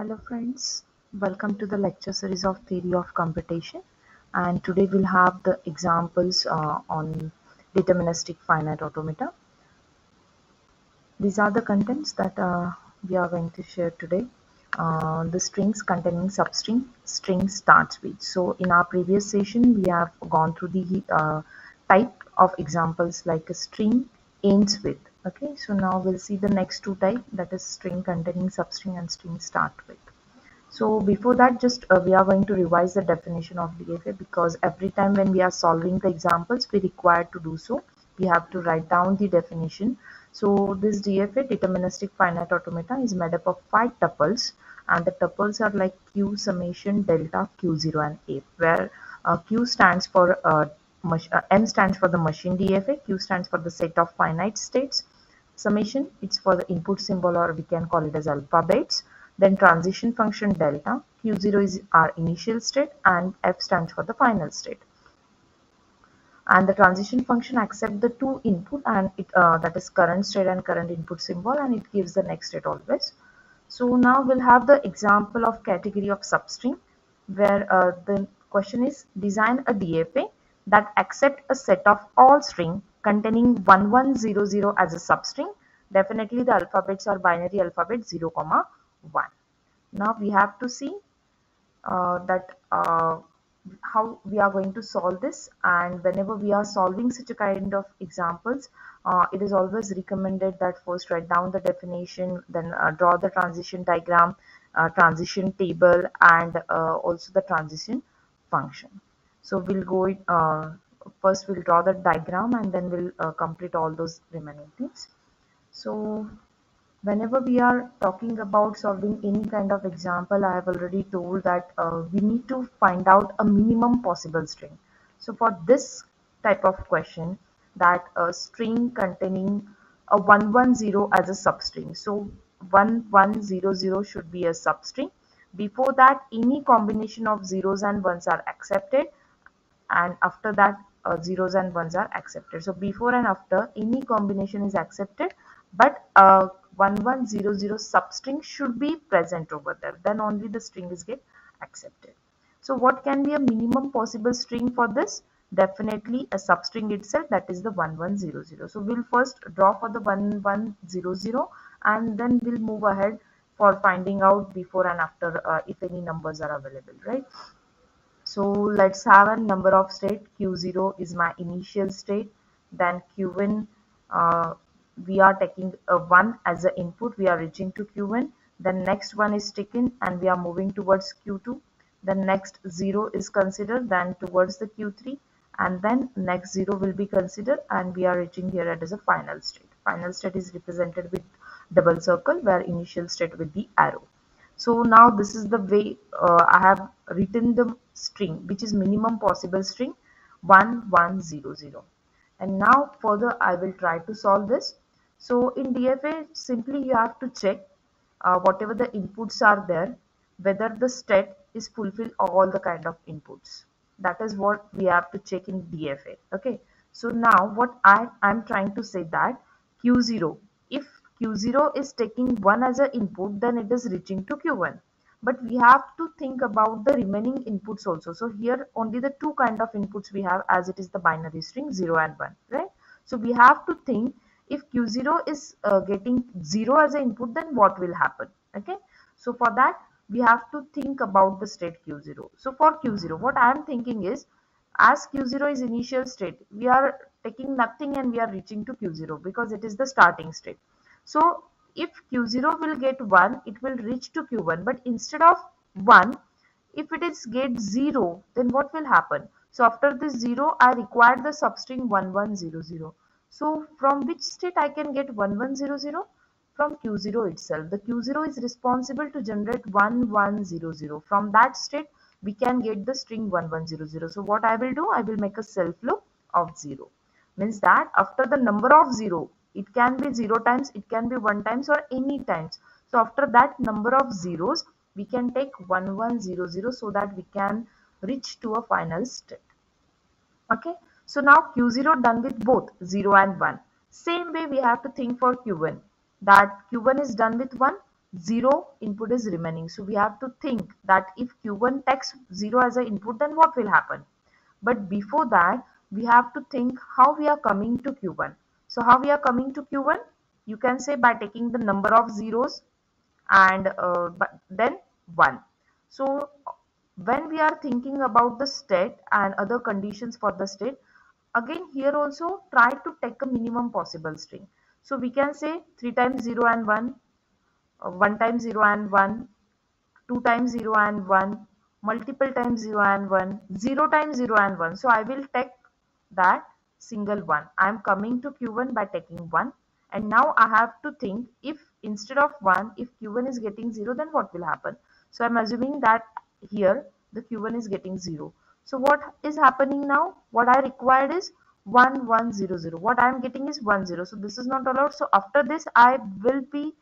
Hello friends, welcome to the lecture series of Theory of Computation, and today we'll have the examples on deterministic finite automata. These are the contents that we are going to share today. The strings containing substring, string starts with. So in our previous session we have gone through the type of examples like a string ends with. Okay, so now we'll see the next two type, that is string containing substring and string start with. So before that, just we are going to revise the definition of DFA, because every time when we are solving the examples, we require to do so. We have to write down the definition. So this DFA, deterministic finite automata, is made up of 5 tuples, and the tuples are like Q, summation, delta, Q0 and A, where Q stands for M stands for the machine DFA, Q stands for the set of finite states, summation, it's for the input symbol, or we can call it as alphabets. Then transition function delta, Q0 is our initial state, and F stands for the final state. And the transition function accepts the two input, and it that is current state and current input symbol, and it gives the next state always. So now we'll have the example of category of substring, where the question is design a DFA that accept a set of all string containing 1100 as a substring. Definitely the alphabets are binary alphabet 0, 1. Now we have to see that how we are going to solve this, and whenever we are solving such a kind of examples, it is always recommended that first write down the definition, then draw the transition diagram, transition table, and also the transition function. So we'll go first we'll draw the diagram, and then we'll complete all those remaining things. So whenever we are talking about solving any kind of example, I have already told that we need to find out a minimum possible string. So for this type of question, that a string containing a 110 as a substring. So 1100 should be a substring. Before that, any combination of zeros and ones are accepted, and after that zeros and ones are accepted. So before and after, any combination is accepted, but 1100 substring should be present over there, then only the string is get accepted. So what can be a minimum possible string for this? Definitely a substring itself, that is the 1100. So we'll first draw for the 1100, and then we'll move ahead for finding out before and after if any numbers are available, right? So let's have a number of state. Q0 is my initial state. Then Q1, we are taking a 1 as an input. We are reaching to Q1. Then next one is taken, and we are moving towards Q2. Then next 0 is considered, then towards the Q3. And then next 0 will be considered, and we are reaching here as a final state. Final state is represented with double circle, where initial state with the arrow. So now this is the way I have written the string, which is minimum possible string 1100. And now further I will try to solve this. So in DFA, simply you have to check whatever the inputs are there, whether the state is fulfill all the kind of inputs. That is what we have to check in DFA. Okay. So now what I'm trying to say that Q0, if Q0 is taking 1 as an input, then it is reaching to Q1. But we have to think about the remaining inputs also. So here only the two kind of inputs we have, as it is the binary string 0 and 1, right? So we have to think, if Q0 is getting 0 as an input, then what will happen? Okay. So for that, we have to think about the state Q0. So for Q0, what I am thinking is, as Q0 is initial state, we are taking nothing and we are reaching to Q0 because it is the starting state. So if Q0 will get 1, it will reach to Q1, but instead of 1, if it is get 0, then what will happen? So after this 0, I require the substring 1100. So from which state I can get 1100? From Q0 itself. The Q0 is responsible to generate 1100. From that state, we can get the string 1100. So what I will do, I will make a self loop of 0. Means that after the number of 0, it can be 0 times, it can be 1 times, or any times. So after that number of zeros, we can take 1100, so that we can reach to a final state. Okay. So now Q0 done with both 0 and 1. Same way we have to think for Q1, that Q1 is done with 1. 0 input is remaining. So we have to think that if Q1 takes 0 as an input, then what will happen? But before that, we have to think how we are coming to Q1. So how we are coming to Q1? You can say by taking the number of zeros and but then 1. So when we are thinking about the state and other conditions for the state, again here also try to take a minimum possible string. So we can say 3 times 0 and 1, 1 times 0 and 1, 2 times 0 and 1, multiple times 0 and 1, 0 times 0 and 1. So I will take that single one. I am coming to Q1 by taking 1. And now I have to think, if instead of 1, if Q1 is getting 0, then what will happen? So I am assuming that here the Q1 is getting 0. So what is happening now? What I required is 1 1 0 0. What I am getting is 1 0. So this is not allowed. So after this I will be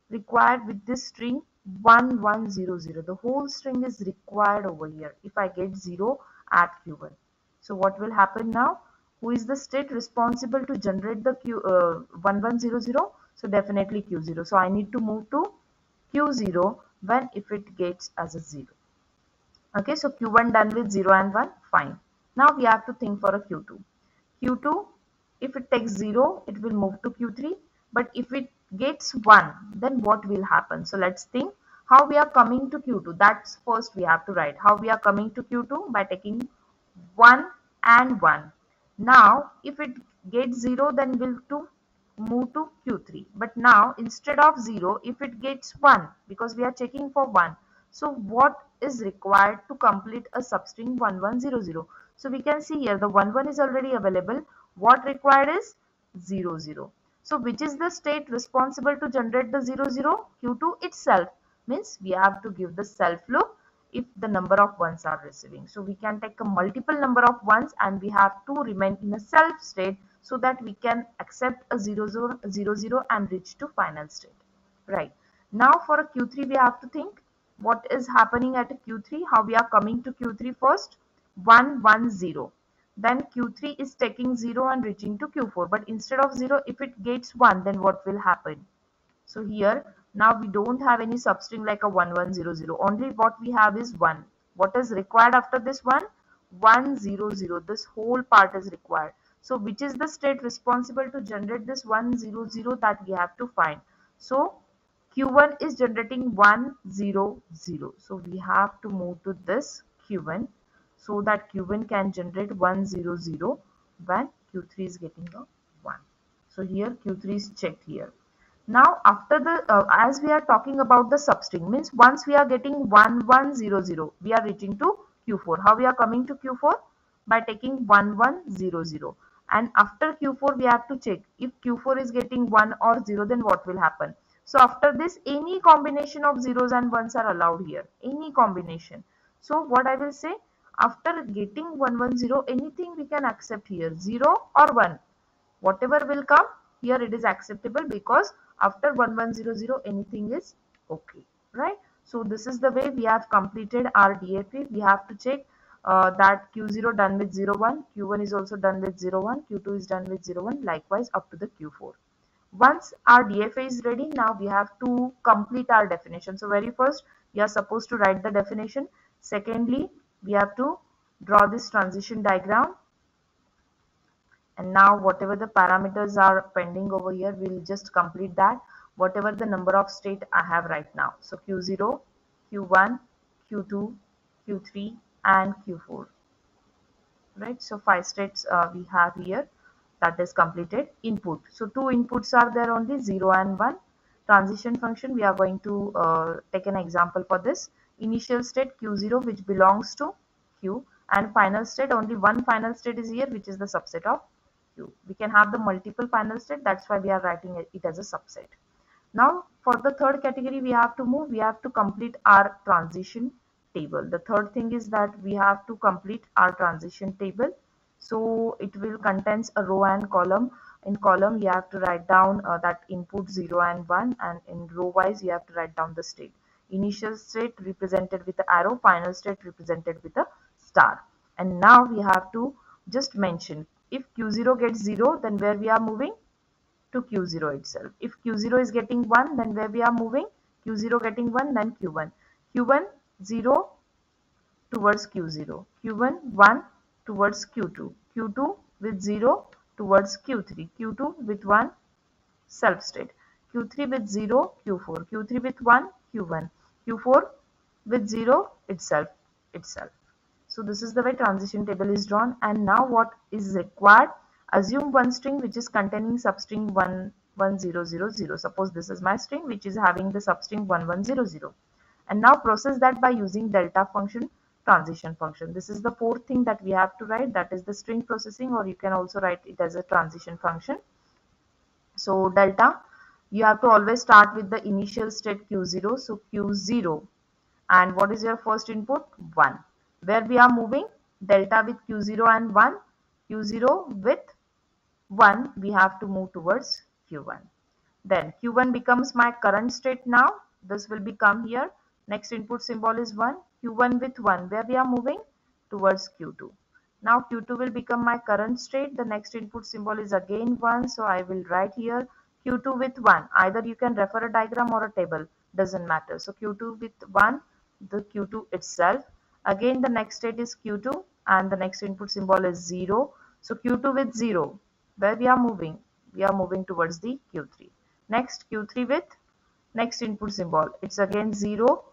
required with this string 1100. The whole string is required over here if I get 0 at Q1. So what will happen now? Who is the state responsible to generate the 1100? So definitely Q0. So I need to move to Q0 when if it gets as a 0. Okay, so Q1 done with 0 and 1, fine. Now we have to think for a Q2. Q2, if it takes 0, it will move to Q3. But if it gets 1, then what will happen? So let's think how we are coming to Q2. That's first we have to write. How we are coming to Q2? By taking 1 and 1. Now, if it gets 0, then we'll to move to Q3. But now, instead of 0, if it gets 1, because we are checking for 1. So, what is required to complete a substring 1100? So, we can see here the 11 is already available. What required is 00. So, which is the state responsible to generate the 00? Q2 itself. Means we have to give the self loop if the number of ones are receiving. So we can take a multiple number of ones and we have to remain in a self state so that we can accept a 0 0 and reach to final state. Right. Now for a Q3 we have to think what is happening at a Q3, how we are coming to Q3 first. 1 1 0. Then Q3 is taking 0 and reaching to Q4. But instead of 0, if it gets 1, then what will happen? So here now we don't have any substring like a 1100. Only what we have is 1. What is required after this one? 100. This whole part is required. So which is the state responsible to generate this 100 that we have to find? So Q1 is generating 100. So we have to move to this Q1 so that Q1 can generate 100 when Q3 is getting a 1. So here Q3 is checked here. Now after the as we are talking about the substring, means once we are getting 1100, we are reaching to Q4. How we are coming to Q4? By taking 1100. And after Q4 we have to check if Q4 is getting 1 or 0, then what will happen? So after this, any combination of zeros and ones are allowed here, any combination. So what I will say, after getting 110, anything we can accept here, 0 or 1, whatever will come here, it is acceptable because after 1100 anything is okay, right? So this is the way we have completed our DFA. We have to check that Q0 done with 01, Q1 is also done with 01, Q2 is done with 01, likewise up to the Q4. Once our DFA is ready, now we have to complete our definition. So very first we are supposed to write the definition. Secondly, we have to draw this transition diagram. And now whatever the parameters are pending over here, we'll just complete that, whatever the number of state I have right now. So Q0, Q1, Q2, Q3 and Q4. Right, so 5 states we have here, that is completed. Input, so 2 inputs are there only, 0 and 1. Transition function, we are going to take an example for this. Initial state Q0 which belongs to Q, and final state, only one final state is here which is the subset of Q. We can have the multiple final state, that's why we are writing it as a subset. Now for the third category we have to move, we have to complete our transition table. The third thing is that we have to complete our transition table. So it will contains a row and column. In column you have to write down that input 0 and 1, and in row wise you have to write down the state. Initial state represented with the arrow, final state represented with a star. And now we have to just mention, if Q0 gets 0, then where we are moving? To Q0 itself. If Q0 is getting 1, then where we are moving? Q0 getting 1, then Q1. Q1 0 towards Q0. Q1 1 towards Q2. Q2 with 0 towards Q3. Q2 with 1 self state. Q3 with 0 Q4. Q3 with 1 Q1. Q4 with 0 itself. So this is the way transition table is drawn. And now what is required? Assume one string which is containing substring 11000. Suppose this is my string which is having the substring 1100. And now process that by using delta function, transition function. This is the fourth thing that we have to write, that is the string processing, or you can also write it as a transition function. So delta, you have to always start with the initial state Q0. So Q0, and what is your first input? 1. Where we are moving? Delta with Q0 and 1. Q0 with 1, we have to move towards Q1. Then Q1 becomes my current state now. This will become here. Next input symbol is 1. Q1 with 1, where we are moving? Towards Q2. Now Q2 will become my current state. The next input symbol is again 1. So I will write here Q2 with 1. Either you can refer a diagram or a table. Doesn't matter. So Q2 with 1, the Q2 itself. Again the next state is Q2 and the next input symbol is 0. So Q2 with 0. Where we are moving? We are moving towards the Q3. Next Q3 with next input symbol. It's again 0.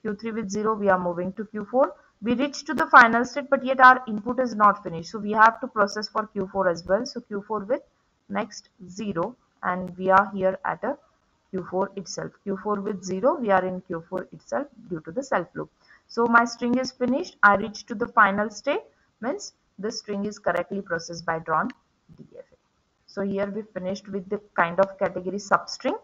Q3 with 0. We are moving to Q4. We reach to the final state, but yet our input is not finished. So we have to process for Q4 as well. So Q4 with next 0. And we are here at a Q4 itself. Q4 with 0. We are in Q4 itself due to the self loop. So my string is finished. I reach to the final state. Means this string is correctly processed by drawn DFA. So here we finished with the kind of category substring.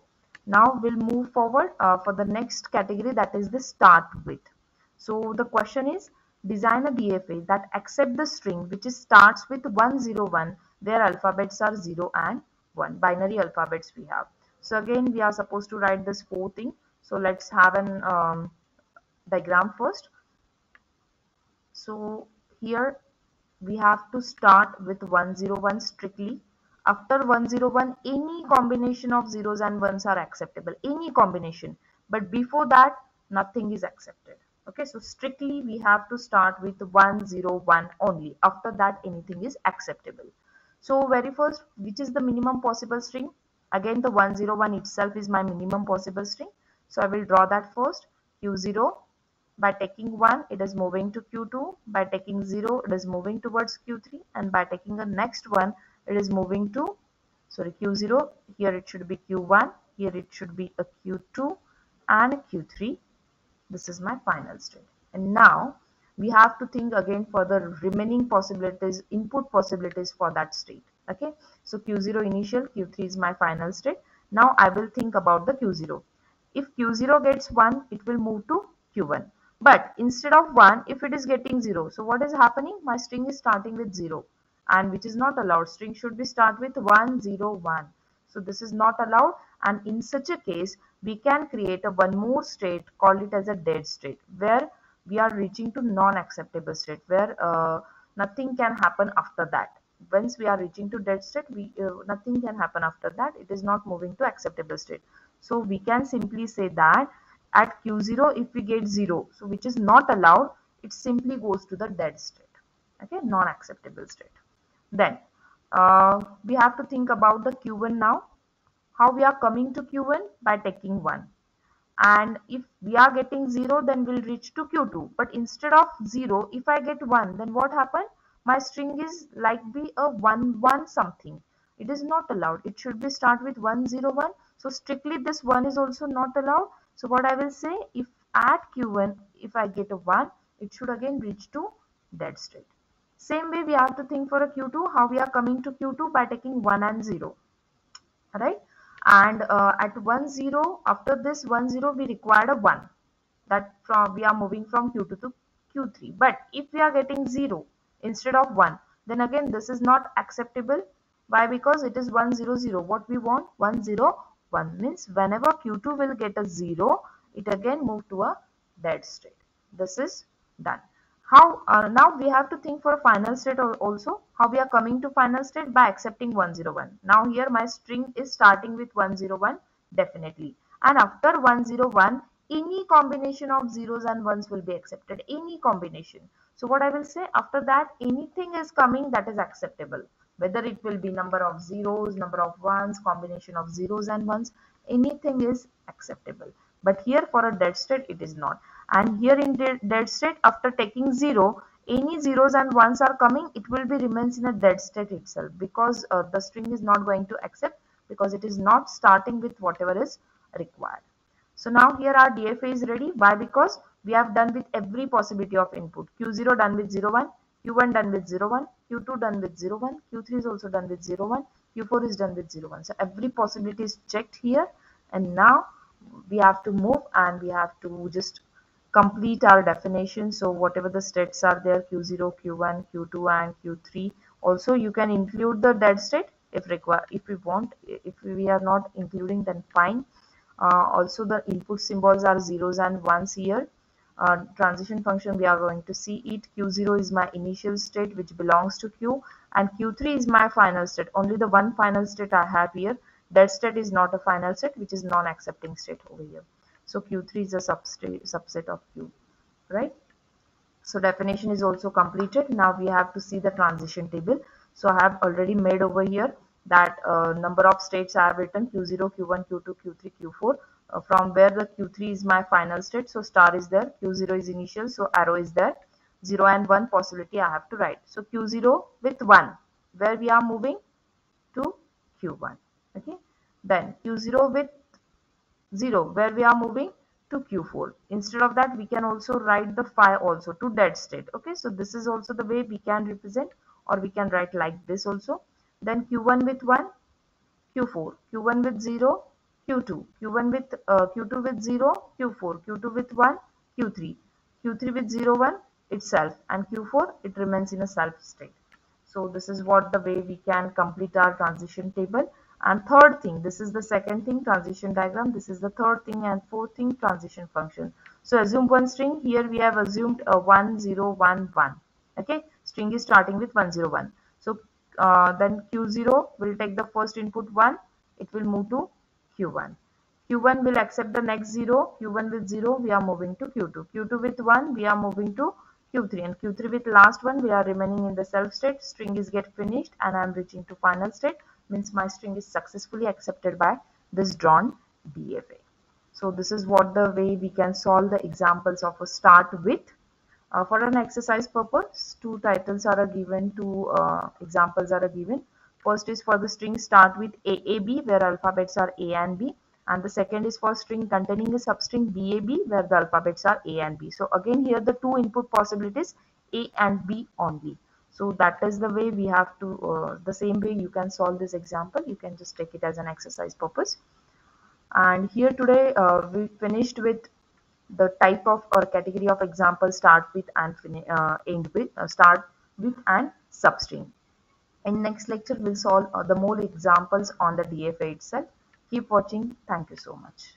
Now we'll move forward for the next category, that is the start with. So the question is, design a DFA that accept the string which starts with 101 where alphabets are 0 and 1. Binary alphabets we have. So again we are supposed to write this 4 thing. So let's have an diagram first. So here we have to start with 101 strictly. After 101, any combination of zeros and ones are acceptable, any combination. But before that, nothing is accepted. Okay, so strictly we have to start with 101 only. After that, anything is acceptable. So very first, which is the minimum possible string? Again, the 101 itself is my minimum possible string. So I will draw that first. Q0. By taking 1, it is moving to Q2. By taking 0, it is moving towards Q3. And by taking the next one, it is moving to, Q0. Here it should be Q1. Here it should be a Q2 and a Q3. This is my final state. And now we have to think again for the remaining possibilities, input possibilities for that state. Okay. So Q0 initial, Q3 is my final state. Now I will think about the Q0. If Q0 gets 1, it will move to Q1. But instead of 1, if it is getting 0, so what is happening? My string is starting with 0, and which is not allowed. String should be start with 101. So this is not allowed, and in such a case, we can create a one more state, call it as a dead state, where we are reaching to non-acceptable state, where nothing can happen after that. Once we are reaching to dead state, nothing can happen after that. It is not moving to acceptable state. So we can simply say that at Q0, if we get 0, so which is not allowed, it simply goes to the dead state, okay, non-acceptable state. Then we have to think about the Q1 now. How we are coming to Q1? By taking 1. And if we are getting 0, then we'll reach to Q2. But instead of 0, if I get 1, then what happened? My string is like be a 1 something. It is not allowed. It should be start with 101. So strictly this 1 is also not allowed. So what I will say, if at Q1, if I get a 1, it should again reach to dead state. Same way we have to think for a Q2, how we are coming to Q2? By taking 1 and 0, right? And at 1 0, after this 1 0, we required a 1. That from we are moving from Q2 to Q3. But if we are getting 0 instead of 1, then again this is not acceptable. Why? Because it is 100. What we want? 101 means whenever Q2 will get a 0, it again move to a dead state. This is done. How now we have to think for a final state also. How we are coming to final state? By accepting 101. Now here my string is starting with 101 definitely, and after 101 any combination of zeros and ones will be accepted, any combination. So what I will say, after that anything is coming that is acceptable, whether it will be number of zeros, number of ones, combination of zeros and ones, anything is acceptable. But here for a dead state it is not. And here in dead state, after taking 0, any zeros and ones are coming, it will be remains in a dead state itself, because the string is not going to accept, because it is not starting with whatever is required. So now here our DFA is ready. Why? Because we have done with every possibility of input. Q0 done with 01, Q1 done with 01, Q2 done with 01, Q3 is also done with 01, Q4 is done with 01. So every possibility is checked here, and now we have to move and we have to just complete our definition. So whatever the states are there, Q0, Q1, Q2 and Q3, also you can include the dead state if required, if we want. If we are not including, then fine. Also the input symbols are zeros and ones here. Transition function, we are going to see it. Q0 is my initial state which belongs to Q, and Q3 is my final state. Only the one final state I have here. Dead state is not a final state, which is non-accepting state over here. So Q3 is a subset of Q, right? So definition is also completed. Now we have to see the transition table. So I have already made over here that number of states I have written Q0, Q1, Q2, Q3, Q4, from where the Q3 is my final state. So star is there, Q0 is initial, so arrow is there. 0 and 1 possibility I have to write. So Q0 with 1, where we are moving to Q1. Okay. Then Q0 with 0, where we are moving to Q4. Instead of that, we can also write the 5 also to dead state. Okay, so this is also the way we can represent, or we can write like this also. Then Q1 with 1, Q4, Q1 with 0, Q2, Q2 with 0, Q4, Q2 with 1, Q3, Q3 with 0, 1 itself, and Q4 it remains in a self state. So this is what the way we can complete our transition table. And third thing, this is the second thing, transition diagram. This is the third thing, and fourth thing, transition function. So assume one string. Here we have assumed a 1 0 1 1. Okay, string is starting with 101. So then Q0 will take the first input 1. It will move to Q1. Q1 will accept the next 0. Q1 with 0, we are moving to Q2. Q2 with 1, we are moving to Q3, and Q3 with last one, we are remaining in the self state. String is get finished and I am reaching to final state, means my string is successfully accepted by this drawn DFA. So this is what the way we can solve the examples of a start with. For an exercise purpose, two titles are given, two examples are given. First is for the string start with AAB, where alphabets are A and B, and the second is for string containing a substring BAB, where the alphabets are A and B. So again here the two input possibilities A and B only. So that is the way we have to, the same way you can solve this example. You can just take it as an exercise purpose. And here today we finished with the type of or category of example start with and end with, start with and substring. In next lecture we'll solve the more examples on the DFA itself. Keep watching. Thank you so much.